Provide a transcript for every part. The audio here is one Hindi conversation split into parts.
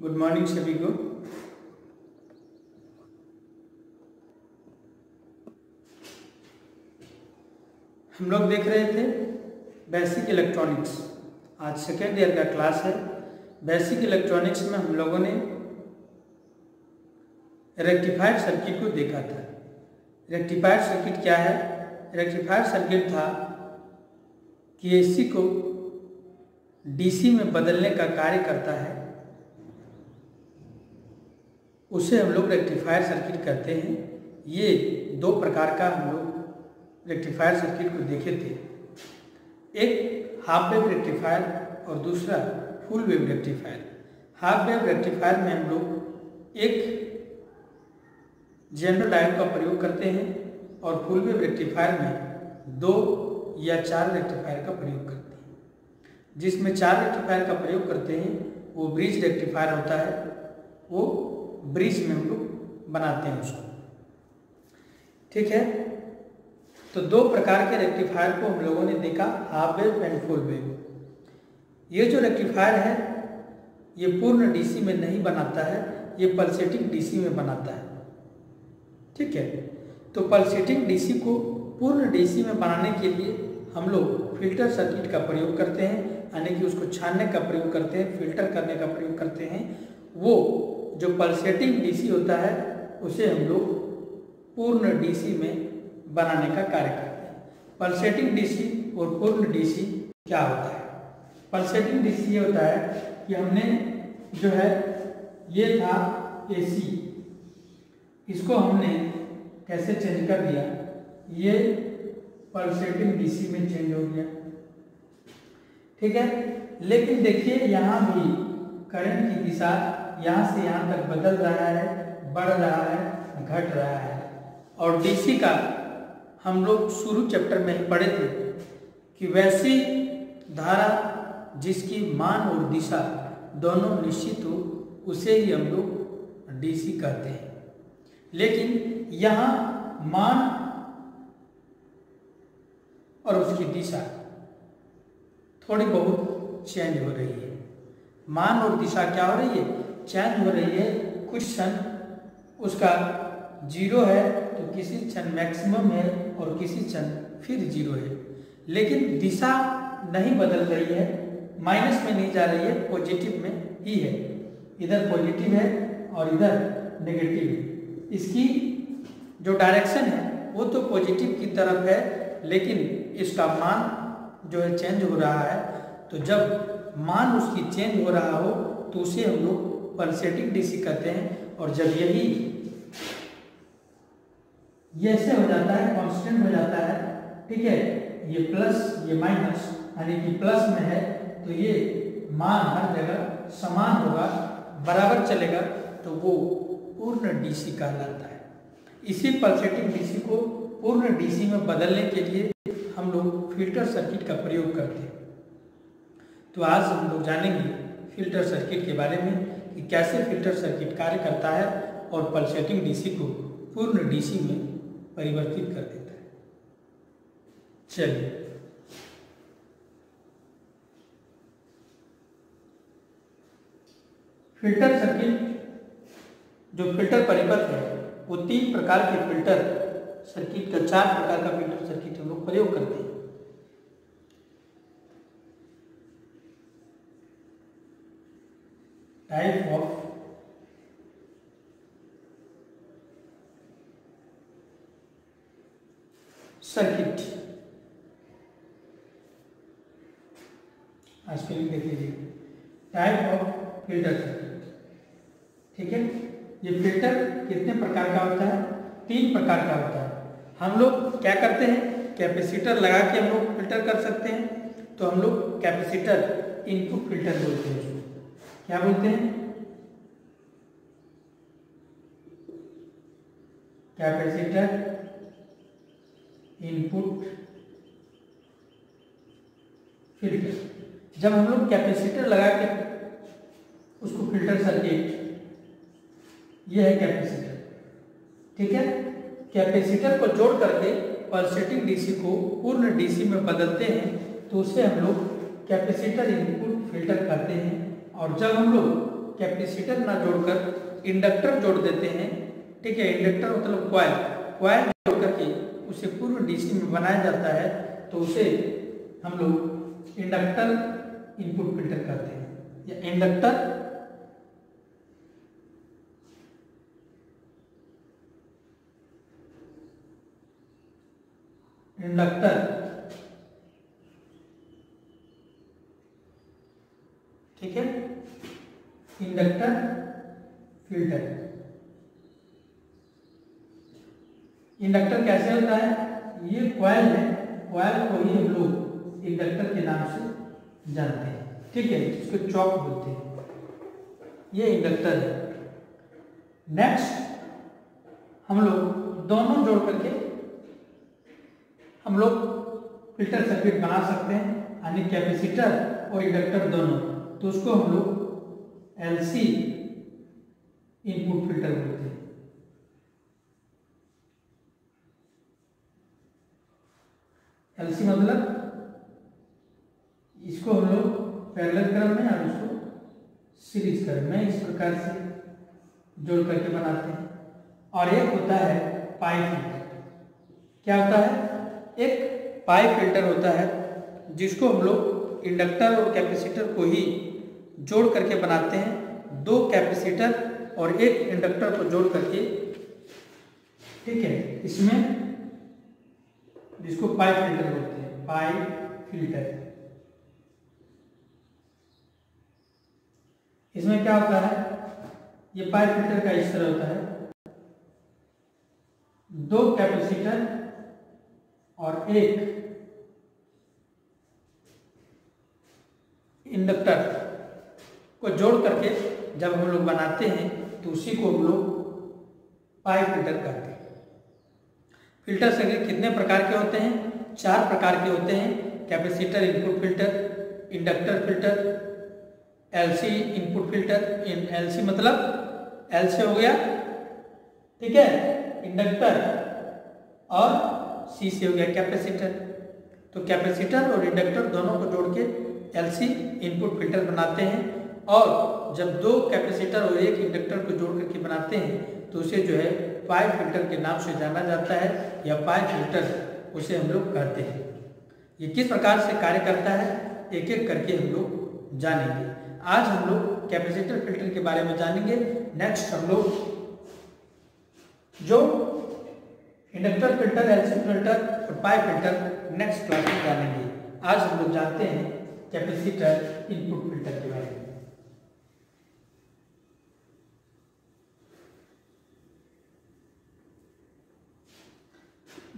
गुड मॉर्निंग सभी को। हम लोग देख रहे थे बेसिक इलेक्ट्रॉनिक्स। आज सेकेंड ईयर का क्लास है। बेसिक इलेक्ट्रॉनिक्स में हम लोगों ने रेक्टिफायर सर्किट को देखा था। रेक्टिफायर सर्किट क्या है? रेक्टिफायर सर्किट था कि एसी को डीसी में बदलने का कार्य करता है, उसे हम लोग रेक्टिफायर सर्किट कहते हैं। ये दो प्रकार का हम लोग रेक्टिफायर सर्किट को देखे थे, एक हाफ वेव रेक्टिफायर और दूसरा full wave rectifier. Half wave rectifier में हम लोग एक जनरल डायोड का प्रयोग करते हैं और फुल वेव रेक्टिफायर में 2 या 4 रेक्टिफायर का प्रयोग करते हैं। जिसमें 4 रेक्टिफायर का प्रयोग करते हैं वो ब्रिज रेक्टिफायर होता है। वो ब्रिज में हम लोग बनाते हैं उसको, ठीक है। तो 2 प्रकार के रेक्टिफायर को हम लोगों ने देखा, half wave and full wave. ये जो रेक्टिफायर है ये पूर्ण डीसी में नहीं बनाता है, ये पल्सेटिंग डीसी में बनाता है, ठीक है। तो पल्सेटिंग डीसी को पूर्ण डीसी में बनाने के लिए हम लोग फिल्टर सर्किट का प्रयोग करते हैं, यानी कि उसको छानने का प्रयोग करते हैं, फिल्टर करने का प्रयोग करते हैं। वो जो पल्सेटिंग डीसी होता है उसे हम लोग पूर्ण डीसी में बनाने का कार्य करते हैं। पल्सेटिंग डीसी और पूर्ण डीसी क्या होता है? पल्सेटिंग डीसी ये होता है कि हमने जो है ये था एसी, इसको हमने कैसे चेंज कर दिया, ये पल्सेटिंग डीसी में चेंज हो गया, ठीक है। लेकिन देखिए यहाँ भी करंट की दिशा यहाँ से यहाँ तक बदल रहा है, बढ़ रहा है, घट रहा है। और डीसी का हम लोग शुरू चैप्टर में ही पढ़े थे कि वैसी धारा जिसकी मान और दिशा दोनों निश्चित हो उसे ही हम लोग डीसी कहते हैं। लेकिन यहाँ मान और उसकी दिशा थोड़ी बहुत चेंज हो रही है। मान और दिशा क्या हो रही है? चेंज हो रही है। कुछ क्षण उसका 0 है तो किसी क्षण मैक्सिमम है और किसी क्षण फिर 0 है। लेकिन दिशा नहीं बदल रही है, माइनस में नहीं जा रही है, पॉजिटिव में ही है। इधर पॉजिटिव है और इधर नेगेटिव है। इसकी जो डायरेक्शन है वो तो पॉजिटिव की तरफ है, लेकिन इसका मान जो है चेंज हो रहा है। तो जब मान उसकी चेंज हो रहा हो तो उसे हम लोग पल्सेटिंग डीसी कहते हैं। और जब यही ये ऐसे हो जाता है, कांस्टेंट हो जाता है, ठीक है, ये प्लस ये माइनस, यानी कि प्लस में है तो ये मान हर जगह समान होगा, बराबर चलेगा, तो वो पूर्ण डीसी कहलाता है। इसी पल्सेटिंग डीसी को पूर्ण डीसी में बदलने के लिए हम लोग फिल्टर सर्किट का प्रयोग करते हैं। तो आज हम लोग जानेंगे फिल्टर सर्किट के बारे में कि कैसे फिल्टर सर्किट कार्य करता है और पल्सेटिंग डीसी को पूर्ण डीसी में परिवर्तित कर देता है। चलिए, फिल्टर सर्किट जो फिल्टर परिपथ है वो 3 प्रकार के फिल्टर सर्किट का 4 प्रकार का फिल्टर सर्किट हम लोग प्रयोग करते हैं। टाइप ऑफ सर्किट, स्पेलिंग देख लीजिए, टाइप ऑफ फिल्टर सर्किट, ठीक है। ये फिल्टर कितने प्रकार का होता है? 3 प्रकार का होता है। हम लोग क्या करते हैं, कैपेसिटर लगा के हम लोग फिल्टर कर सकते हैं। तो हम लोग कैपेसिटर इनपुट फिल्टर बोलते हैं। क्या बोलते हैं? Capacitor input filter. जब हम लोग कैपेसिटर लगा के उसको फिल्टर सर्किट, यह है कैपेसिटर, ठीक है। कैपेसिटर को जोड़ करके पल्सेटिंग डीसी को पूर्ण डीसी में बदलते हैं तो उसे हम लोग कैपेसिटर इनपुट फिल्टर कहते हैं। और जब हम लोग कैपेसिटर ना जोड़कर इंडक्टर जोड़ देते हैं, ठीक है, इंडक्टर मतलब कॉइल जोड़ करके उसे पूर्ण डीसी में बनाया जाता है, तो उसे हम लोग इंडक्टर इनपुट फिल्टर कहते हैं या इंडक्टर ठीक है, इंडक्टर फिल्टर। इंडक्टर कैसे होता है, ये कॉइल है, कॉइल को ही हम लोग इंडक्टर के नाम से जानते हैं, ठीक है, इसको चॉक बोलते हैं, ये इंडक्टर है। नेक्स्ट हम लोग दोनों जोड़ करके हम लोग फिल्टर सर्किट बना सकते हैं, यानी कैपेसिटर और इंडक्टर दोनों, तो उसको हम लोग एलसी इनपुट फिल्टर बोलते हैं। एलसी मतलब इसको हम लोग पैरेलल क्रम में और उसको सीरीज क्रम में इस प्रकार से जोड़ करके बनाते हैं। और एक होता है पाई फिल्टर। क्या होता है, एक पाई फिल्टर होता है जिसको हम लोग इंडक्टर और कैपेसिटर को ही जोड़ करके बनाते हैं, दो कैपेसिटर और एक इंडक्टर को जोड़ करके, ठीक है, इसमें जिसको पाई फिल्टर बोलते हैं, पाई फिल्टर। इसमें क्या होता है, ये पाई फिल्टर का इस तरह होता है, दो कैपेसिटर और एक इंडक्टर को जोड़ करके जब हम लोग बनाते हैं तो उसी को हम लोग पाई फिल्टर कहते हैं। फिल्टर सर्किट कितने प्रकार के होते हैं, 4 प्रकार के होते हैं, capacitor input filter, inductor filter, LC input filter. LC मतलब एल से हो गया, ठीक है, इंडक्टर, और सी से हो गया कैपेसिटर। तो कैपेसिटर और इंडक्टर दोनों को जोड़ के एलसी इनपुट फिल्टर बनाते हैं, और जब दो कैपेसिटर और एक इंडक्टर को जोड़ करके बनाते हैं तो उसे जो है पाई फिल्टर के नाम से जाना जाता है, या पाई फिल्टर उसे हम लोग कहते हैं। ये किस प्रकार से कार्य करता है एक एक करके हम लोग जानेंगे। आज हम लोग कैपेसिटर फिल्टर के बारे में जानेंगे। नेक्स्ट हम लोग जो इंडक्टर फिल्टर, एलसी फिल्टर और पाई फिल्टर नेक्स्ट क्लास में जानेंगे। आज हम लोग जानते हैं कैपेसिटर इनपुट फिल्टर के बारे में।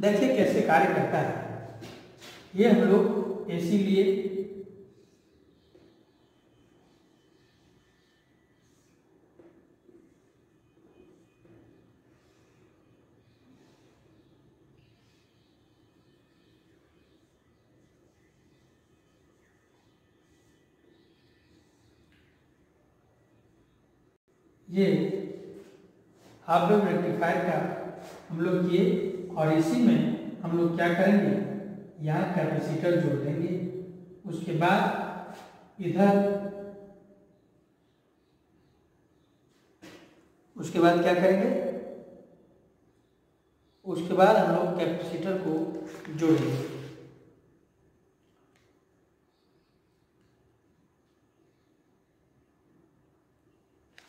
देखिए कैसे कार्य करता है। ये हम लोग एसी लिए, ये हाफ वेव रेक्टिफायर का हम लोग किए, और इसी में हम लोग क्या करेंगे, यहाँ कैपेसिटर जोड़ देंगे, उसके बाद इधर, उसके बाद क्या करेंगे, उसके बाद हम लोग कैपेसिटर को जोड़ेंगे।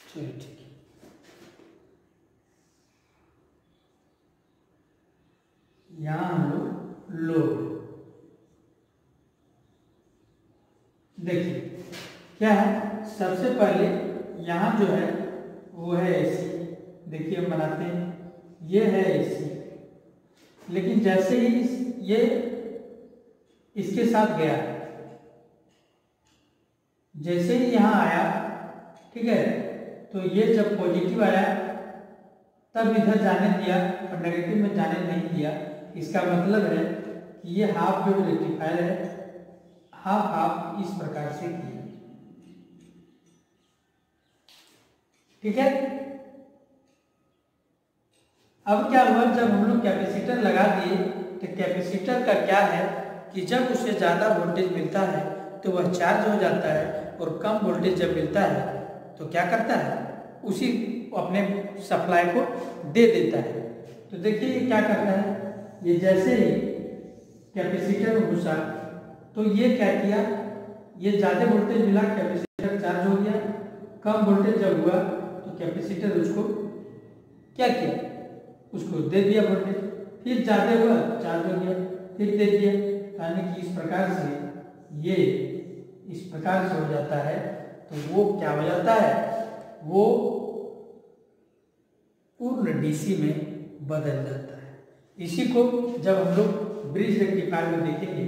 चलिए ठीक है, यहाँ हम लोग लोड, देखिए क्या है, सबसे पहले यहाँ जो है वो है एसी। देखिए हम बनाते हैं, ये है एसी, लेकिन जैसे ही ये इसके साथ गया, जैसे ही यहाँ आया, ठीक है, तो ये जब पॉजिटिव आया तब इधर जाने दिया और नेगेटिव में जाने नहीं दिया। इसका मतलब है कि ये हाफ वेव रेक्टिफायर है, हाफ हाफ इस प्रकार से किया, ठीक है। अब क्या हुआ, जब हम लोग कैपेसिटर लगा दिए तो कैपेसिटर का क्या है कि जब उसे ज़्यादा वोल्टेज मिलता है तो वह चार्ज हो जाता है, और कम वोल्टेज जब मिलता है तो क्या करता है, उसी अपने सप्लाई को दे देता है। तो देखिए ये क्या करता है, ये जैसे ही कैपेसिटर में घुसा तो ये क्या किया, ये ज़्यादा वोल्टेज मिला, कैपेसिटर चार्ज हो गया। कम वोल्टेज जब हुआ तो कैपेसिटर उसको क्या किया, उसको दे दिया वोल्टेज। फिर ज़्यादा हुआ, चार्ज हो गया, फिर दे दिया। यानी कि इस प्रकार से ये इस प्रकार से हो जाता है। तो वो क्या हो जाता है, वो पूर्ण डीसी में बदल जाता है। इसी को जब हम लोग ब्रिज रेक्टिफायर में देखेंगे,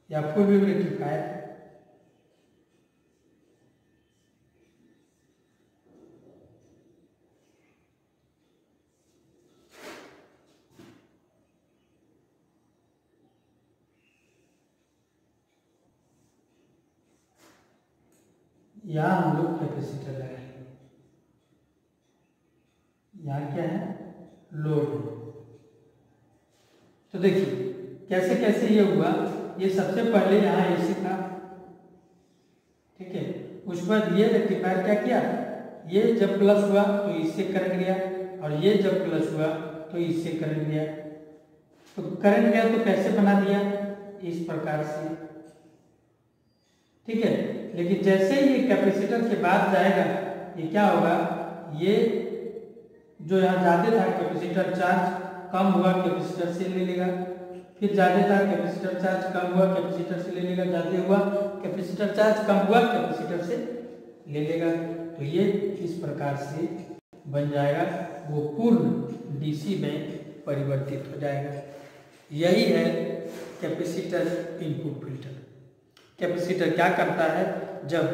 या फुल वेव रेक्टिफायर, यहाँ हम लोग कैपेसिटर लगाएंगे। यहाँ क्या है, लोड है। तो देखिए कैसे कैसे ये हुआ। ये सबसे पहले यहाँ एसी था, ठीक है। उसके बाद ये रेक्टिफायर क्या किया, ये जब प्लस हुआ तो इससे करंट गया, और ये जब प्लस हुआ तो इससे करंट गया। तो करंट गया तो कैसे बना दिया, इस प्रकार से, ठीक है। लेकिन जैसे ही ये कैपेसिटर के बाद जाएगा, ये क्या होगा, ये जो यहाँ ज्यादा था कैपेसिटर चार्ज कम हुआ, कैपेसिटर से ले लेगा। फिर ज्यादा था कैपेसिटर चार्ज कम हुआ, कैपेसिटर से ले लेगा। ज्यादा हुआ कैपेसिटर चार्ज कम हुआ, कैपेसिटर से ले लेगा। तो ये इस प्रकार से बन जाएगा, वो पूर्ण डीसी में परिवर्तित हो जाएगा। यही है कैपेसिटर इनपुट फिल्टर। कैपेसिटर क्या करता है, जब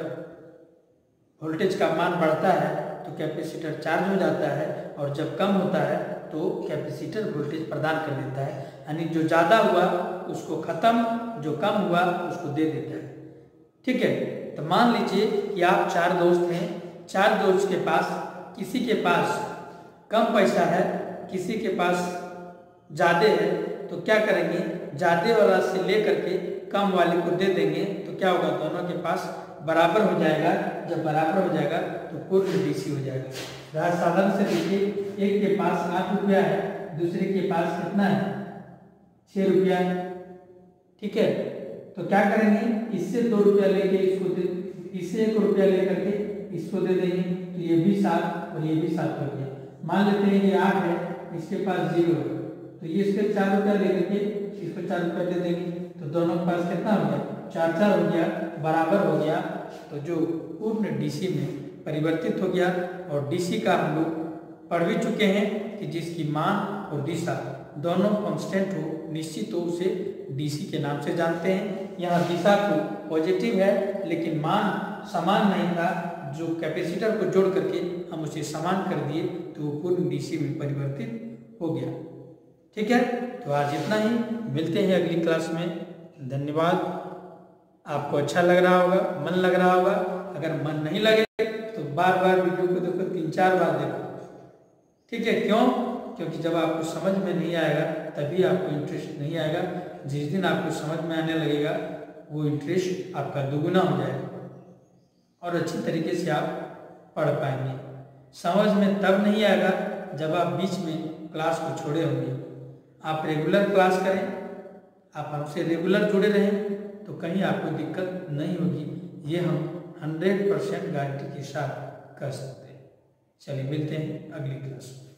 वोल्टेज का मान बढ़ता है तो कैपेसिटर चार्ज हो जाता है, और जब कम होता है तो कैपेसिटर वोल्टेज प्रदान कर देता है। यानी जो ज़्यादा हुआ उसको खत्म, जो कम हुआ उसको दे देता है, ठीक है। तो मान लीजिए कि आप 4 दोस्त हैं, 4 दोस्त के पास, किसी के पास कम पैसा है, किसी के पास ज़्यादा है। तो क्या करेंगे, ज़्यादा वाला से ले करके कम वाले को दे देंगे। तो क्या होगा, दोनों के पास बराबर हो जाएगा। जब बराबर हो जाएगा तो पूर्ण डीसी हो जाएगा। साधन से देखिए, एक के पास 8 रुपया है, दूसरे के पास कितना है, 6 रुपया, ठीक है। तो क्या करेंगे, इससे 2 रुपया लेके इसको दे, इससे 1 रुपया लेकर के इसको दे देंगे। तो ये भी 7 और ये भी 7 हो गया। मान लेते हैं ये 8 है, इसके पास 0 है, तो ये इसके 4 रुपया लेकर के इसको 4 रुपया दे देंगे। तो दोनों के पास कितना हो गया, 4 हो गया, बराबर हो गया। तो जो पूर्ण डीसी में परिवर्तित हो गया। और डीसी का हम लोग पढ़ भी चुके हैं कि जिसकी मान और दिशा दोनों कांस्टेंट हो, निश्चित हो, उसे डीसी के नाम से जानते हैं। यहाँ दिशा को पॉजिटिव है, लेकिन मान समान नहीं था। जो कैपेसिटर को जोड़ करके हम उसे समान कर दिए तो वो पूर्ण डीसी में परिवर्तित हो गया, ठीक है। तो आज इतना ही, मिलते हैं अगली क्लास में। धन्यवाद। आपको अच्छा लग रहा होगा, मन लग रहा होगा। अगर मन नहीं लगे तो बार बार वीडियो को देखो, 3-4 बार देखो, ठीक है। क्यों? क्योंकि जब आपको समझ में नहीं आएगा तभी आपको इंटरेस्ट नहीं आएगा। जिस दिन आपको समझ में आने लगेगा वो इंटरेस्ट आपका दुगुना हो जाएगा और अच्छी तरीके से आप पढ़ पाएंगे। समझ में तब नहीं आएगा जब आप बीच में क्लास को छोड़े होंगे। आप रेगुलर क्लास करें, आप हमसे रेगुलर जुड़े रहें तो कहीं आपको दिक्कत नहीं होगी। ये हम 100% गारंटी के साथ कर सकते हैं। चलिए मिलते हैं अगली क्लास में।